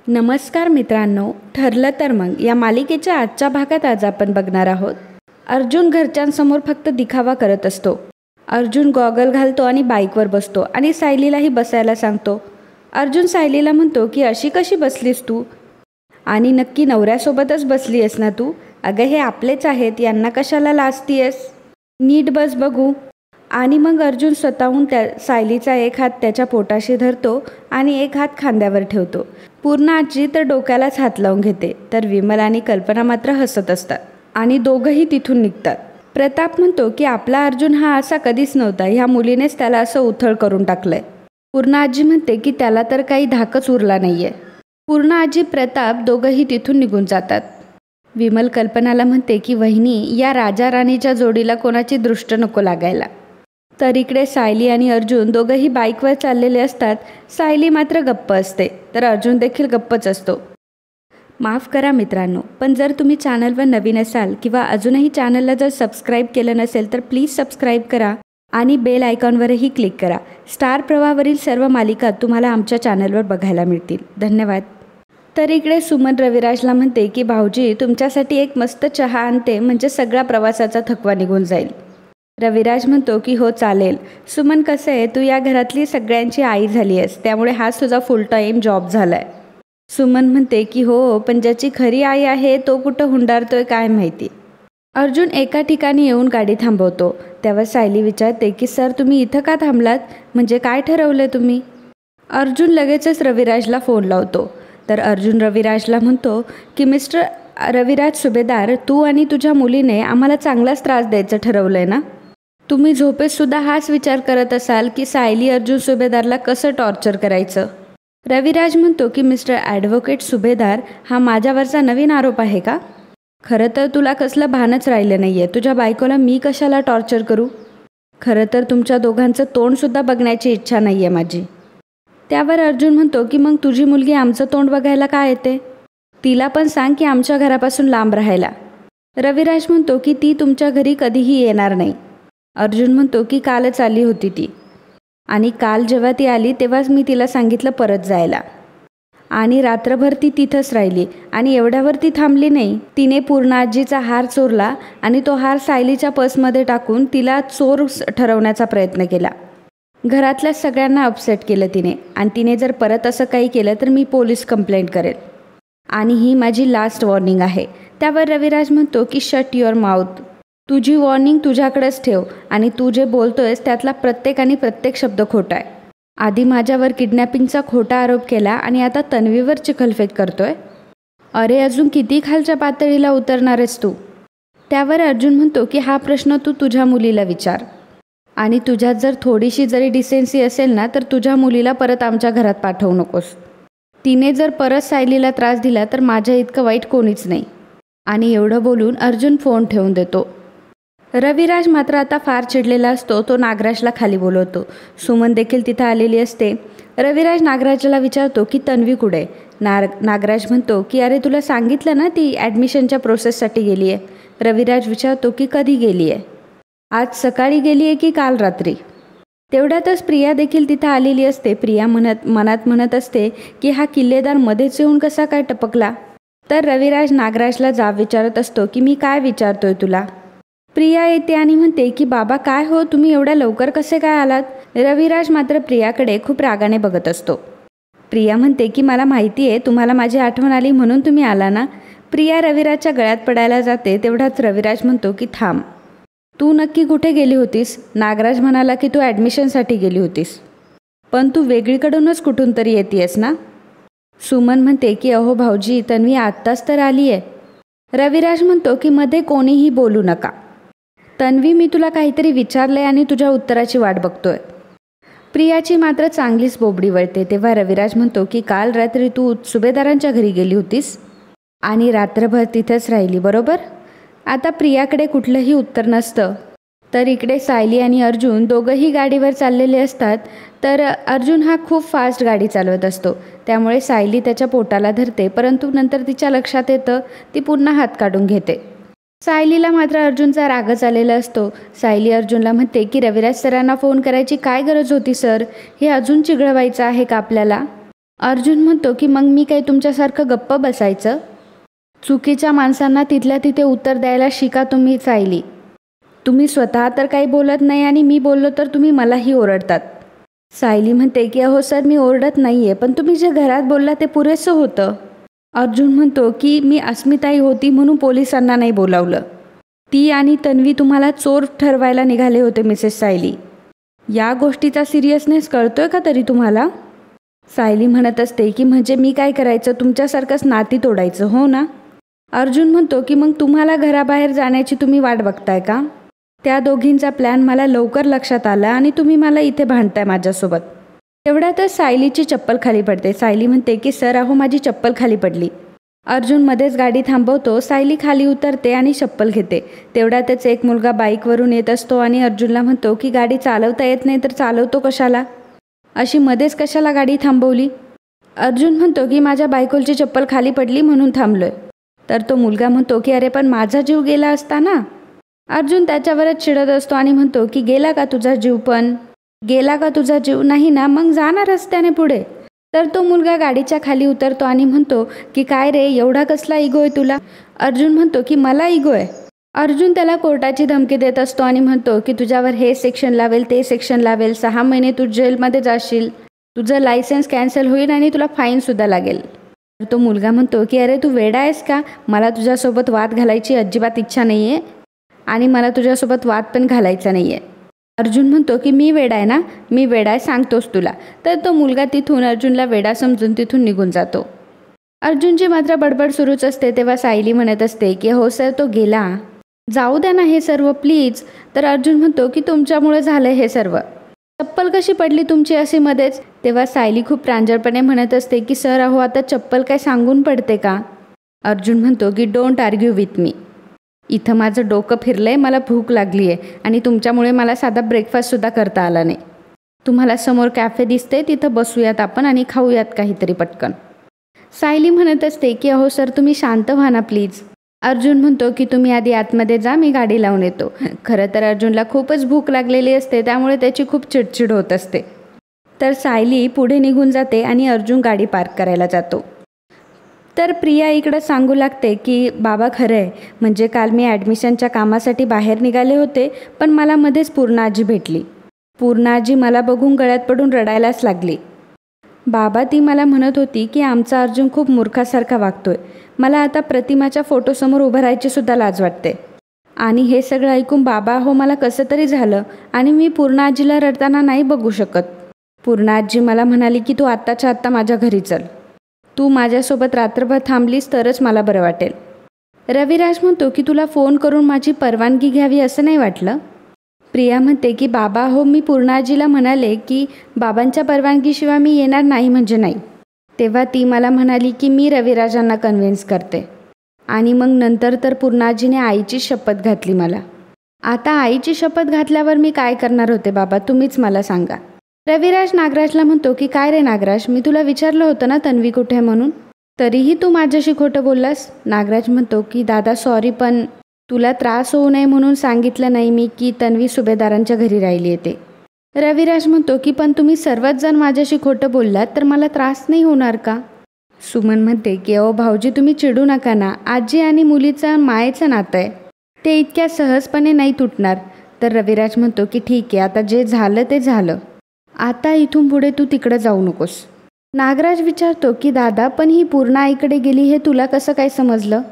नमस्कार मित्रांनो, ठरलं तर मग या मालिकेच्या आजच्या भागात आज आपण बघणार आहोत. अर्जुन घरच्यांसमोर फक्त दिखावा करत असतो. अर्जुन गॉगल घालतो आणि बाईकवर बसतो आणि सायलीलाही बसायला सांगतो. अर्जुन सायलीला म्हणतो की अशी कशी बसलीस तू, आणि नक्की नवऱ्यासोबतच बसली आहेस ना तू. अगं हे आपलेच आहेत, यांना कशाला लाजतीयस, नीट बस बघू. आणि मग अर्जुन स्वतःहून सायलीचा एक हात त्याच्या पोटाशी धरतो आणि एक हात खांद्यावर ठेवतो. पूर्ण आजी तर डोक्यालाच हात लावून घेते, तर विमल आणि कल्पना मात्र हसत असतात आणि दोघंही तिथून निघतात. प्रताप म्हणतो की आपला अर्जुन हा असा कधीच नव्हता, ह्या मुलीनेच त्याला असं उथळ करून टाकलंय. पूर्ण आजी म्हणते की त्याला तर काही धाकच उरला नाहीये. पूर्ण आजी प्रताप दोघंही तिथून निघून जातात. विमल कल्पनाला म्हणते की वहिनी, या राजा राणीच्या जोडीला कोणाची दृष्ट नको लागायला. तर इकडे सायली आणि अर्जुन दोघंही बाईकवर चाललेले असतात. सायली मात्र गप्प असते, तर अर्जुन देखील गप्पच असतो. माफ करा मित्रांनो, पण जर तुम्ही चॅनलवर नवीन असाल किंवा अजूनही चॅनलला जर सबस्क्राईब केलं नसेल तर प्लीज सबस्क्राईब करा आणि बेल आयकॉनवरही क्लिक करा. स्टार प्रवाहावरील सर्व मालिका तुम्हाला आमच्या चॅनलवर बघायला मिळतील. धन्यवाद. तर इकडे सुमन रविराजला म्हणते की भाऊजी, तुमच्यासाठी एक मस्त चहा आणते, म्हणजे सगळा प्रवासाचा थकवा निघून जाईल. रविराज म्हणतो की हो चालेल. सुमन, कसं आहे, तू या घरातली सगळ्यांची आई झाली आहेस, त्यामुळे हाच तुझा फुल टाईम जॉब झाला आहे. सुमन म्हणते की हो, पण ज्याची खरी आई आहे तो कुठं हुंडारतोय काय माहिती. अर्जुन एका ठिकाणी येऊन गाडी थांबवतो. तेव्हा सायली विचारते की सर, तुम्ही इथं का थांबलात, म्हणजे काय ठरवलं तुम्ही. अर्जुन लगेचच रविराजला फोन लावतो. तर अर्जुन रविराजला म्हणतो की मिस्टर रविराज सुभेदार, तू आणि तुझ्या मुलीने आम्हाला चांगलाच त्रास द्यायचं ठरवलं आहे ना. तुम्ही झोपेतसुद्धा हाच विचार करत असाल की सायली अर्जुन सुभेदारला कसं टॉर्चर करायचं. रविराज म्हणतो की मिस्टर ॲडव्होकेट सुभेदार, हा माझ्यावरचा नवीन आरोप आहे का. खरं तर तुला कसलं भानच राहिलं नाही आहे. तुझ्या बायकोला मी कशाला टॉर्चर करू. खरं तर तुमच्या दोघांचं तोंडसुद्धा बघण्याची इच्छा नाही आहे माझी. त्यावर अर्जुन म्हणतो की मग तुझी मुलगी आमचं तोंड बघायला का येते, तिला पण सांग की आमच्या घरापासून लांब राहायला. रविराज म्हणतो की ती तुमच्या घरी कधीही येणार नाही. अर्जुन म्हणतो की कालच आली होती ती, आणि काल जेव्हा ती आली तेव्हाच मी तिला सांगितलं परत जायला, आणि रात्रभर ती तिथंच राहिली. आणि एवढ्यावर ती थांबली नाही, तिने पूर्ण आजीचा हार चोरला आणि तो हार सायलीच्या पर्समध्ये टाकून तिला चोर ठरवण्याचा प्रयत्न केला. घरातल्या सगळ्यांना अपसेट केलं तिने, आणि तिने जर परत असं काही केलं तर मी पोलीस कंप्लेंट करेल, आणि ही माझी लास्ट वॉर्निंग आहे. त्यावर रविराज म्हणतो की शट युअर माउथ, तुझी वॉर्निंग तुझ्याकडेच ठेव, आणि तू जे बोलतोयस त्यातला प्रत्येक शब्द खोटा आहे. आधी माझ्यावर किडनॅपिंगचा खोटा आरोप केला आणि आता तन्वीवर चिखलफेक करतोय. अरे अजून किती खालच्या पातळीला उतरणार आहेस तू. त्यावर अर्जुन म्हणतो की हा प्रश्न तू तुझ्या मुलीला विचार, आणि तुझ्यात जर थोडीशी जरी डिसेन्सी असेल ना तर तुझ्या मुलीला परत आमच्या घरात पाठवू नकोस. तिने जर परत सायलीला त्रास दिला तर माझ्या इतकं वाईट कोणीच नाही. आणि एवढं बोलून अर्जुन फोन ठेवून देतो. रविराज मात्र आता फार चिडलेला असतो. तो नागराजला खाली बोलवतो. सुमन देखील तिथं आलेली असते. रविराज नागराजला विचारतो की तन्वी कुठे. नागराज म्हणतो की अरे तुला सांगितलं ना, ती ॲडमिशनच्या प्रोसेससाठी गेली आहे. रविराज विचारतो की कधी गेली आहे. आज सकाळी गेली आहे की काल रात्री. तेवढ्यातच प्रिया देखील तिथं आलेली असते. प्रिया मनात म्हणत असते की हा किल्लेदार मध्येच येऊन कसा काय टपकला. तर रविराज नागराजला जाब विचारत असतो की मी काय विचारतोय तुला. प्रिया येते आणि म्हणते की बाबा काय हो, तुम्ही एवढ्या लवकर कसे काय आलात. रविराज मात्र प्रियाकडे खूप रागाने बघत असतो. प्रिया म्हणते की मला माहिती आहे तुम्हाला माझी आठवण आली म्हणून तुम्ही आला ना. प्रिया रविराजच्या गळ्यात पडायला जाते. तेवढाच रविराज म्हणतो की थांब, तू नक्की कुठे गेली होतीस. नागराज म्हणाला की तू ॲडमिशनसाठी गेली होतीस, पण तू वेगळीकडूनच कुठून तरी येतेस ना. सुमन म्हणते की अहो भाऊजी, तन्वी आत्ताच तर आली आहे. रविराज म्हणतो की मध्ये कोणीही बोलू नका. तन्वी, मी तुला काहीतरी विचारलंय आणि तुझ्या उत्तराची वाट बघतोय. प्रियाची मात्र चांगलीच बोबडी वळते. तेव्हा रविराज म्हणतो की काल रात्री तू सुभेदारांच्या घरी गेली होतीस आणि रात्रभर तिथंच राहिली, बरोबर. आता प्रियाकडे कुठलंही उत्तर नसतं. तर इकडे सायली आणि अर्जुन दोघंही गाडीवर चाललेले असतात. तर अर्जुन हा खूप फास्ट गाडी चालवत असतो, त्यामुळे सायली त्याच्या पोटाला धरते. परंतु नंतर तिच्या लक्षात येतं, ती पुन्हा हात काढून घेते. सायलीला मात्र अर्जुनचा रागच आलेला असतो. सायली अर्जुनला म्हणते की रविराज सरांना फोन करायची काय गरज होती सर, हे अजून चिघळवायचं आहे का आपल्याला. अर्जुन म्हणतो की मग मी काय तुमच्यासारखं गप्प बसायचं? चुकीच्या माणसांना तिथल्या तिथे उत्तर द्यायला शिका तुम्ही सायली. तुम्ही स्वतः तर काही बोलत नाही आणि मी बोललो तर तुम्ही मलाही ओरडतात. सायली म्हणते की अहो सर मी ओरडत नाही आहे, पण तुम्ही जे घरात बोलला ते पुरेसं होतं. अर्जुन म्हणतो की मी अस्मिताई होती म्हणून पोलिसांना नाही बोलावलं. ती आणि तन्वी तुम्हाला चोर ठरवायला निघाले होते मिसेस सायली. या गोष्टीचा सिरियसनेस कळतोय का तरी तुम्हाला? सायली म्हणत असते की म्हणजे मी काय करायचं, तुमच्यासारखंच नाती तोडायचं हो ना? अर्जुन म्हणतो की मग तुम्हाला घराबाहेर जाण्याची तुम्ही वाट बघताय का? त्या दोघींचा प्लॅन मला लवकर लक्षात आला आणि तुम्ही मला इथे भांडताय माझ्यासोबत. तेवढ्यातच सायलीची चप्पल खाली पडते. सायली म्हणते की सर अहो माझी चप्पल खाली पडली. अर्जुन मध्येच गाडी थांबवतो. सायली खाली उतरते आणि चप्पल घेते. तेवढ्यातच एक मुलगा बाईकवरून येत असतो आणि अर्जुनला म्हणतो की गाडी चालवता येत नाही तर चालवतो कशाला? अशी मध्येच कशाला गाडी थांबवली? अर्जुन म्हणतो की माझ्या बायकोची चप्पल खाली पडली म्हणून थांबलोय. तर तो मुलगा म्हणतो की अरे पण माझा जीव गेला असता ना. अर्जुन त्याच्यावरच चिडत असतो आणि म्हणतो की गेला का तुझा जीव? पण गेला का तुझा जीव? नाही ना, मग जाणार रस्त्याने पुढे. तर तो मुलगा गाडीच्या खाली उतरतो आणि म्हणतो की काय रे एवढा कसला इगो आहे तुला? अर्जुन म्हणतो की मला इगो आहे. अर्जुन त्याला कोर्टाची धमकी देत असतो आणि म्हणतो की तुझ्यावर हे सेक्शन लावेल ते सेक्शन लावेल, 6 महिने तू जेलमध्ये जाशील, तुझं लायसन्स कॅन्सल होईल आणि तुला फाईनसुद्धा लागेल. तर तो मुलगा म्हणतो की अरे तू वेडा आहेस का? मला तुझ्यासोबत वाद घालायची अजिबात इच्छा नाही आहे आणि मला तुझ्यासोबत वाद पण घालायचा नाही आहे. अर्जुन म्हणतो की मी वेडा आहे ना, मी वेडा आहे सांगतोस तुला. तर तो मुलगा तिथून अर्जुनला वेडा समजून तिथून निघून जातो. अर्जुनची मात्र बडबड सुरूच असते. तेव्हा सायली म्हणत असते की हो सर तो गेला, जाऊ द्या ना हे सर्व प्लीज. तर अर्जुन म्हणतो की तुमच्यामुळे झालं हे सर्व, चप्पल कशी पडली तुमची असे मध्येच? तेव्हा सायली खूप प्रांजळपणे म्हणत असते की सर अहो आता चप्पल काय सांगून पडते का? अर्जुन म्हणतो की डोंट आर्ग्यू विथ मी. इथं माझं डोकं फिरलंय, मला भूक लागली आहे आणि तुमच्यामुळे मला साधा ब्रेकफास्टसुद्धा करता आला नाही. तुम्हाला समोर कॅफे दिसते, तिथं बसूयात आपण आणि खाऊयात काहीतरी पटकन. सायली म्हणत असते की अहो सर तुम्ही शांत व्हा ना प्लीज. अर्जुन म्हणतो की तुम्ही आधी आतमध्ये जा, मी गाडी लावून येतो. खरं तर अर्जुनला खूपच भूक लागलेली असते, त्यामुळे त्याची खूप चिडचिड होत असते. तर सायली पुढे निघून जाते आणि अर्जुन गाडी पार्क करायला जातो. तर प्रिया इकडं सांगू लागते की बाबा खरं आहे, म्हणजे काल मी ॲडमिशनच्या कामासाठी बाहेर निघाले होते, पण मला मध्येच पूर्णाजी भेटली. पूर्णाजी मला बघून गळ्यात पडून रडायलाच लागली. बाबा ती मला म्हणत होती की आमचा अर्जुन खूप मूर्खासारखा वागतोय. मला आता प्रतिमाच्या फोटोसमोर उभं राहायची सुद्धा लाज वाटते. आणि हे सगळं ऐकून बाबा हो मला कसं तरी झालं आणि मी पूर्णाजीला रडताना नाही बघू शकत. पूर्णाजी मला म्हणाली की तू आत्ताच्या आत्ता माझ्या घरी चल, तू माझ्यासोबत रात्रभर थांबलीस तरच मला बरं वाटेल. रविराज म्हणतो की तुला फोन करून माझी परवानगी घ्यावी असं नाही वाटलं? प्रिया म्हणते की बाबा हो मी पूर्णाजीला म्हणाले की बाबांच्या परवानगीशिवाय मी येणार नाही म्हणजे नाही. तेव्हा ती मला म्हणाली की मी रविराजांना कन्व्हिन्स करते. आणि मग नंतर तर पूर्णाजीने आईची शपथ घातली मला. आता आईची शपथ घातल्यावर मी काय करणार होते बाबा तुम्हीच मला सांगा. रविराज नागराजला म्हणतो की काय रे नागराज, मी तुला विचारलं होतं ना तन्वी कुठे आहे म्हणून, तरीही तू माझ्याशी खोटं बोललास. नागराज म्हणतो की दादा सॉरी, पण तुला त्रास होऊ नये म्हणून सांगितलं नाही मी की तन्वी सुभेदारांच्या घरी राहिली येते. रविराज म्हणतो की पण तुम्ही सर्वच जण माझ्याशी खोटं बोललात तर मला त्रास नाही होणार का? सुमन म्हणते की अहो भाऊजी तुम्ही चिडू नका ना, आजी आणि मुलीचं मायेचं नातं आहे, ते इतक्या सहजपणे नाही तुटणार. तर रविराज म्हणतो की ठीक आहे, आता जे झालं ते झालं, आता इथून पुढे तू तिकडं जाऊ नकोस. नागराज विचारतो की दादा पण ही पूर्ण आईकडे गेली हे तुला कसं काय समजलं?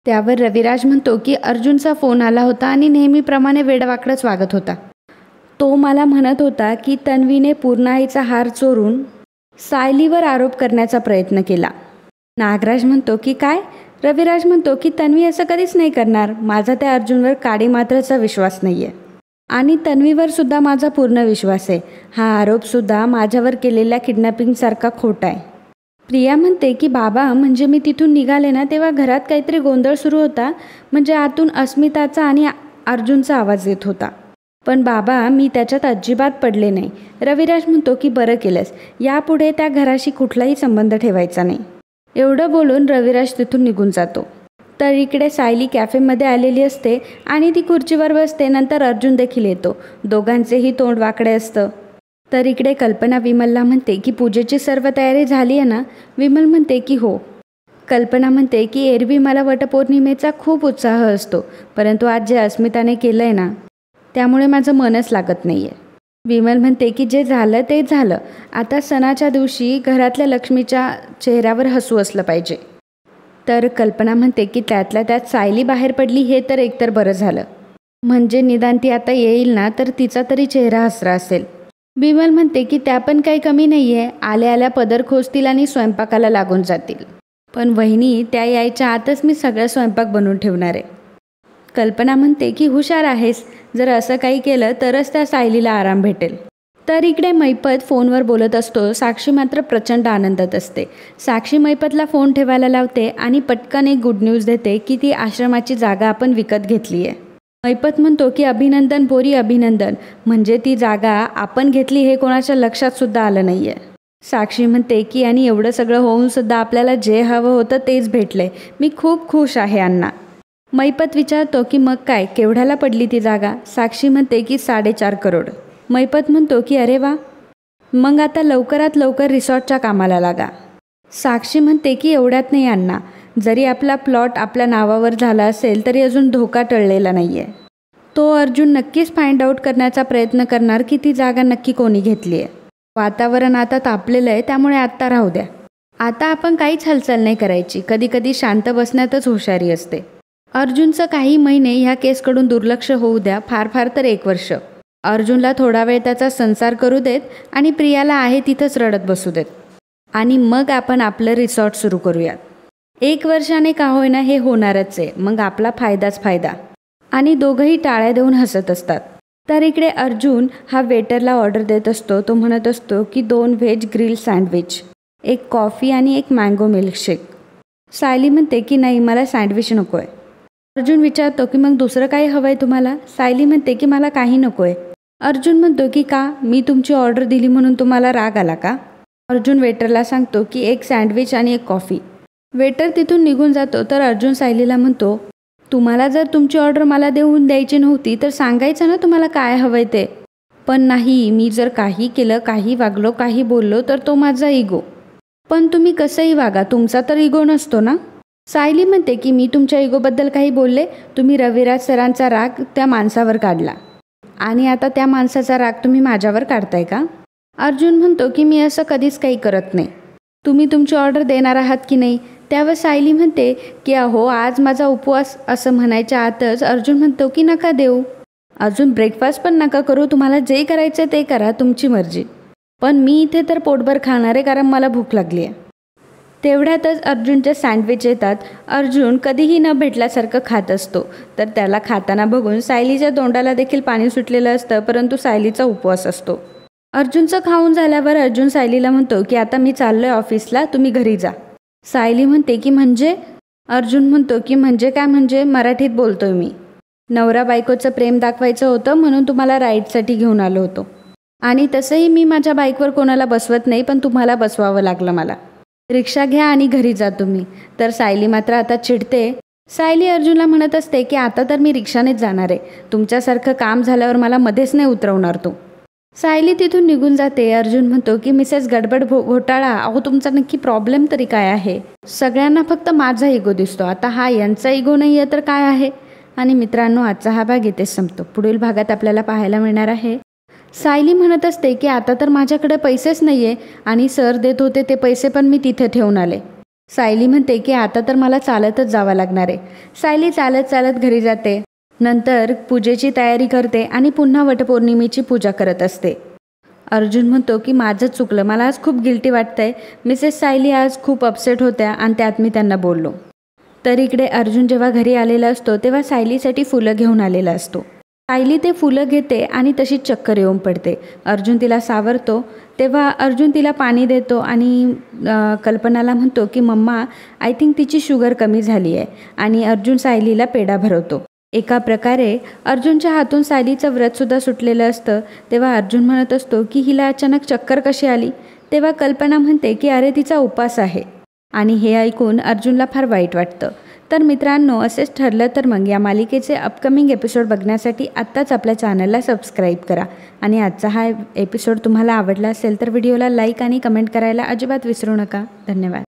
त्यावर रविराज म्हणतो की अर्जुनचा फोन आला होता आणि नेहमीप्रमाणे वेडवाकडंच वागत होता. तो मला म्हणत होता की तन्वीने पूर्णाईचा हार चोरून सायलीवर आरोप करण्याचा प्रयत्न केला. नागराज म्हणतो की काय? रविराज म्हणतो की तन्वी असं कधीच नाही करणार. माझा त्या अर्जुनवर काडीमात्राचा विश्वास नाही आहे आणि तन्वीवर सुद्धा माझा पूर्ण विश्वास आहे. हा आरोपसुद्धा माझ्यावर केलेल्या किडनॅपिंगसारखा खोटा आहे. प्रिया म्हणते की बाबा म्हणजे मी तिथून निघाले ना तेव्हा घरात काहीतरी गोंधळ सुरू होता, म्हणजे आतून अस्मिताचा आणि अर्जुनचा आवाज येत होता, पण बाबा मी त्याच्यात अजिबात पडले नाही. रविराज म्हणतो की बरं केलंस, यापुढे त्या घराशी कुठलाही संबंध ठेवायचा नाही. एवढं बोलून रविराज तिथून निघून जातो. तर इकडे सायली कॅफेमध्ये आलेली असते आणि ती खुर्चीवर बसते. नंतर अर्जुन देखील येतो. दोघांचेही तोंड वाकडे असतं. तर इकडे कल्पना विमलला म्हणते की पूजेची सर्व तयारी झाली आहे ना? विमल म्हणते की हो. कल्पना म्हणते की एरवी मला वटपौर्णिमेचा खूप उत्साह असतो, परंतु आज जे अस्मिताने केलं आहे ना, त्यामुळे माझं मनच लागत नाही आहे. विमल म्हणते की जे झालं ते झालं. आता सणाच्या दिवशी घरातल्या लक्ष्मीच्या चेहऱ्यावर हसू असलं पाहिजे. तर कल्पना म्हणते की त्यातल्या त्यात सायली बाहेर पडली हे तर एकतर बरं झालं. म्हणजे निदान ती आता येईल ना तर तिचा तरी चेहरा हसरा असेल. विमल म्हणते की त्या पण काही कमी नाही आहे. आल्या आल्या पदर खोचतील आणि स्वयंपाकाला लागून जातील. पण वहिनी त्या यायच्या आतच मी सगळं स्वयंपाक बनवून ठेवणार आहे. कल्पना म्हणते की हुशार आहेस. जर असं काही केलं तरच त्या सायलीला आराम भेटेल. तर इकडे मैपत फोनवर बोलत असतो. साक्षी मात्र प्रचंड आनंदात असते. साक्षी मैपतला फोन ठेवायला लावते आणि पटकन एक गुड न्यूज देते की ती आश्रमाची जागा आपण विकत घेतली आहे. मैपत म्हणतो की अभिनंदन पोरी अभिनंदन. म्हणजे ती जागा आपण घेतली हे कोणाच्या लक्षात सुद्धा आलं नाही आहे. साक्षी म्हणते की आणि एवढं सगळं होऊन सुद्धा आपल्याला जे हवं होतं तेच भेटले. मी खूप खुश आहे अण्णा. मैपत विचारतो की मग काय केवढ्याला पडली ती जागा? साक्षी म्हणते की 4.5 करोड. मैपत म्हणतो की अरे वा, मग आता लवकरात लवकर रिसॉर्टच्या कामाला लागा. साक्षी म्हणते की एवढ्यात नाही अण्णा. जरी आपला प्लॉट आपल्या नावावर झाला असेल तरी अजून धोका टळलेला नाही आहे. तो अर्जुन नक्कीच फाइंड आउट करण्याचा प्रयत्न करणार की ती जागा नक्की कोणी घेतली आहे. वातावरण आता तापलेलं आहे, त्यामुळे आत्ता राहू द्या. आता आपण काहीच हालचाल नाही करायची. कधी कधी शांत बसण्यातच हुशारी असते. अर्जुनचं काही महिने ह्या केसकडून दुर्लक्ष होऊ द्या, फार फार तर 1 वर्ष. अर्जुनला थोडा वेळ त्याचा संसार करू देत आणि प्रियाला आहे तिथंच रडत बसू देत. आणि मग आपण आपलं रिसॉर्ट सुरू करूयात. 1 वर्षाने का होईना हे होणारच आहे. मग आपला फायदाच फायदा. आणि दोघंही टाळ्या देऊन हसत असतात. तर इकडे अर्जुन हा वेटरला ऑर्डर देत असतो. तो म्हणत असतो की 2 व्हेज ग्रिल सँडविच, 1 कॉफी आणि 1 मँगो मिल्कशेक. सायली म्हणते की नाही मला सँडविच नको आहे. अर्जुन विचारतो की मग दुसरं काही हवं आहे तुम्हाला? सायली म्हणते की मला काही नको आहे. अर्जुन म्हणतो की का? मी तुमची ऑर्डर दिली म्हणून तुम्हाला राग आला का? अर्जुन वेटरला सांगतो की 1 सँडविच आणि 1 कॉफी. वेटर तिथून निघून जातो. तर अर्जुन सायलीला म्हणतो तुम्हाला जर तुमची ऑर्डर मला देऊन द्यायची नव्हती तर सांगायचं ना तुम्हाला काय हवं आहे ते. पण नाही, मी जर काही केलं, काही वागलो, काही बोललो तर तो माझा इगो. पण तुम्ही कसंही वागा, तुमचा तर इगो नसतो ना? सायली म्हणते की मी तुमच्या इगोबद्दल काही बोलले? तुम्ही रविराज सरांचा राग त्या माणसावर काढला आणि आता त्या माणसाचा राग तुम्ही माझ्यावर काढताय का? अर्जुन म्हणतो की मी असं कधीच काही करत नाही. तुम्ही तुमची ऑर्डर देणार आहात की नाही? त्यावर सायली म्हणते की अहो आज माझा उपवास असं म्हणायच्या आतच अर्जुन म्हणतो की नका देऊ. अजून ब्रेकफास्ट पण नका करू. तुम्हाला जे करायचं ते करा, तुमची मर्जी. पण मी इथे तर पोटभर खाणार आहे कारण मला भूक लागली आहे. तेवढ्यातच अर्जुनचे सँडविच येतात. अर्जुन कधीही न भेटल्यासारखं खात असतो. तर त्याला खाताना बघून सायलीच्या तोंडाला देखील पाणी सुटलेलं असतं, परंतु सायलीचा उपवास असतो. अर्जुनचं खाऊन झाल्यावर अर्जुन सायलीला म्हणतो की आता मी चाललोय ऑफिसला, तुम्ही घरी जा. सायली म्हणते की म्हणजे? अर्जुन म्हणतो की म्हणजे काय म्हणजे, मराठीत बोलतोय मी. नवरा बायकोचं प्रेम दाखवायचं होतं म्हणून तुम्हाला राईडसाठी घेऊन आलो होतो. आणि तसंही मी माझ्या बाईकवर कोणाला बसवत नाही, पण तुम्हाला बसवावं लागलं मला. रिक्षा घ्या आणि घरी जा तुम्ही. तर सायली मात्र आता चिडते. सायली अर्जुनला म्हणत असते की आता तर मी रिक्षानेच जाणार आहे. तुमच्यासारखं काम झाल्यावर मला मध्येच नाही उतरवणार तू. सायली तिथून निघून जाते. अर्जुन म्हणतो की मिसेस गडबड घोटाळा, अहो तुमचा नक्की प्रॉब्लेम तरी काय आहे? सगळ्यांना फक्त माझा इगो दिसतो. आता हा यांचा इगो नाही आहे तर काय आहे? आणि मित्रांनो, आजचा हा भाग इथेच संपतो. पुढील भागात आपल्याला पाहायला मिळणार आहे सायली म्हणत असते की आता तर माझ्याकडे पैसेच नाही आहे आणि सर देत होते ते पैसे पण मी तिथे ठेवून आले. सायली म्हणते की आता तर मला चालतच जावं लागणार आहे. सायली चालत चालत घरी जाते. नंतर पूजेची तयारी करते आणि पुन्हा वटपौर्णिमेची पूजा करत असते. अर्जुन म्हणतो की माझंच चुकलं, मला आज खूप गिल्टी वाटतंय. मिसेस सायली आज खूप अपसेट होत्या आणि त्यात मी त्यांना बोललो. तर इकडे अर्जुन जेव्हा घरी आलेला असतो तेव्हा सायलीसाठी फुलं घेऊन आलेला असतो. सायली ते फुलं घेते आणि तशीच चक्कर येऊन पडते. अर्जुन तिला सावरतो. तेव्हा अर्जुन तिला पाणी देतो आणि कल्पनाला म्हणतो की मम्मा आय थिंक तिची शुगर कमी झाली आहे. आणि अर्जुन सायलीला पेढा भरवतो. एका प्रकारे अर्जुनच्या हातून सायलीचं व्रतसुद्धा सुटलेलं असतं. तेव्हा अर्जुन म्हणत असतो की हिला अचानक चक्कर कशी आली? तेव्हा कल्पना म्हणते की अरे तिचा उपास आहे. आणि हे ऐकून अर्जुनला फार वाईट वाटतं. तर मित्रांनो, असेच ठरलं तर मग या मालिकेचे अपकमिंग एपिसोड बघण्यासाठी आत्ताच आपल्या चॅनलला सबस्क्राईब करा. आणि आजचा हा एपिसोड तुम्हाला आवडला असेल तर व्हिडिओला लाईक आणि कमेंट करायला अजिबात विसरू नका. धन्यवाद.